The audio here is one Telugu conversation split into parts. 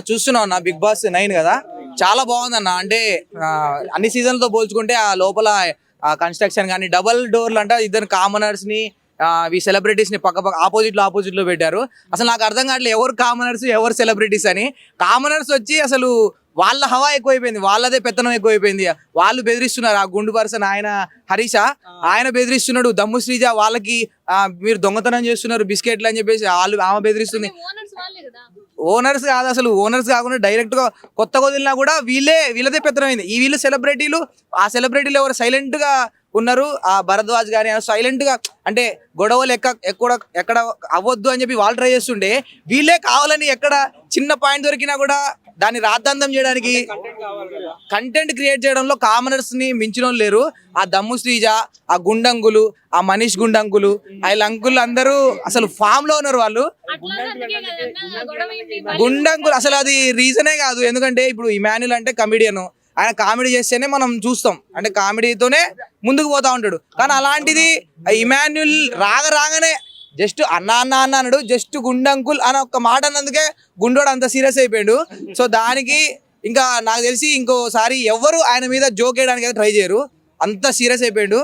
చూస్తున్నా అన్న, బిగ్ బాస్ 9 కదా, చాలా బాగుందన్న. అంటే అన్ని సీజన్లతో పోల్చుకుంటే ఆ లోపల కన్స్ట్రక్షన్ కానీ, డబల్ డోర్లు అంటే ఇద్దరు కామనర్స్ ని ఈ సెలబ్రిటీస్ ని పక్క ఆపోజిట్ లో పెట్టారు. అసలు నాకు అర్థం కావట్లేదు ఎవరు కామనర్స్ ఎవరు సెలబ్రిటీస్ అని. కామనర్స్ వచ్చి అసలు వాళ్ళ హవా ఎక్కువైపోయింది, వాళ్ళదే పెత్తనం ఎక్కువైపోయింది. వాళ్ళు బెదిరిస్తున్నారు. ఆ గుండు పర్సన్ ఆయన హరీష, ఆయన బెదిరిస్తున్నాడు. దమ్ము శ్రీజ వాళ్ళకి మీరు దొంగతనం చేస్తున్నారు బిస్కెట్లు అని చెప్పేసి ఆమె బెదిరిస్తుంది. ఓనర్స్ కాదు, అసలు ఓనర్స్ కాకుండా డైరెక్ట్ గా కొత్త వదిలినా కూడా వీళ్ళదే పెత్తనమైంది. ఈ వీళ్ళు సెలబ్రిటీలు, ఆ సెలబ్రిటీలు ఎవరు సైలెంట్ గా ఉన్నారు. ఆ భరద్వాజ్ గాని సైలెంట్ గా, అంటే గొడవలు ఎక్కడ అవ్వద్దు అని చెప్పి వాళ్ళు ట్రై చేస్తుండే, వీళ్ళే కావాలని ఎక్కడ చిన్న పాయింట్ దొరికినా కూడా దాన్ని రాద్ధాంతం చేయడానికి, కంటెంట్ క్రియేట్ చేయడంలో కామనర్స్ ని మించిన లేరు. ఆ దమ్ము శ్రీజ, ఆ గుండంగులు, ఆ మనీష్ గుండంగులు, వీళ్ళ అంకుల్ అందరూ అసలు ఫామ్ లో ఉన్నారు. వాళ్ళు గుండంగులు అసలు అది రీజనే కాదు. ఎందుకంటే ఇప్పుడు ఇమాన్యుల్ అంటే కమిడియన్, ఆయన కామెడీ చేస్తేనే మనం చూస్తాం, అంటే కామెడీతోనే ముందుకు పోతా ఉంటాడు. కానీ అలాంటిది ఇమాన్యుల్ రాగానే జస్ట్ అన్న అన్నాడు, జస్ట్ గుండంకుల్ అని ఒక మాట అన్నందుకే గుండోడు అంత సీరియస్ అయిపోయాడు. సో దానికి ఇంకా నాకు తెలిసి ఇంకోసారి ఎవరు ఆయన మీద జోక్ వేయడానికి అయితే ట్రై చేయరు, అంత సీరియస్ అయిపోయాడు.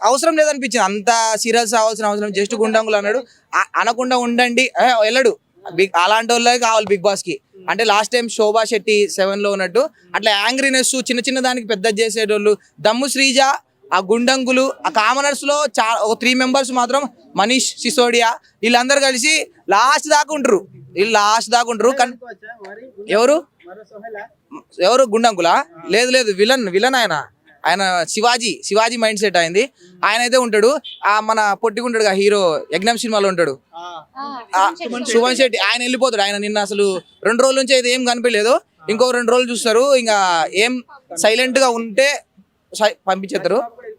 అవసరం లేదనిపించింది అంత సీరియస్ అవ్వాల్సిన అవసరం. జస్ట్ గుండంకుల్ అన్నాడు, అనకుండా ఉండండి, వెళ్ళడు. అలాంటి వాళ్ళే కావాలి బిగ్ బాస్ కి. అంటే లాస్ట్ టైం శోభా శెట్టి 7 లో ఉన్నట్టు అట్లా యాంగ్రీనెస్ చిన్న దానికి పెద్ద చేసేటోళ్ళు దమ్ము శ్రీజ, ఆ గుండంగులు, ఆ కామనర్స్ లో 3 మెంబర్స్ మాత్రం మనీష్ సిసోడియా, వీళ్ళందరూ కలిసి లాస్ట్ దాకా ఉంటారు. ఎవరు గుండంగులా? లేదు విలన్ ఆయన శివాజీ మైండ్ సెట్ అయింది. ఆయన అయితే ఉంటాడు. ఆ మన పొట్టిగుంటాడు హీరో యజ్ఞం సినిమాలో ఉంటాడు శుభన్ శెట్టి, ఆయన వెళ్ళిపోతాడు. ఆయన నిన్న అసలు 2 రోజుల నుంచి అయితే ఏం కనిపించలేదు. ఇంకో 2 రోజులు చూస్తారు, ఇంకా ఏం సైలెంట్ గా ఉంటే పంపించేస్తారు.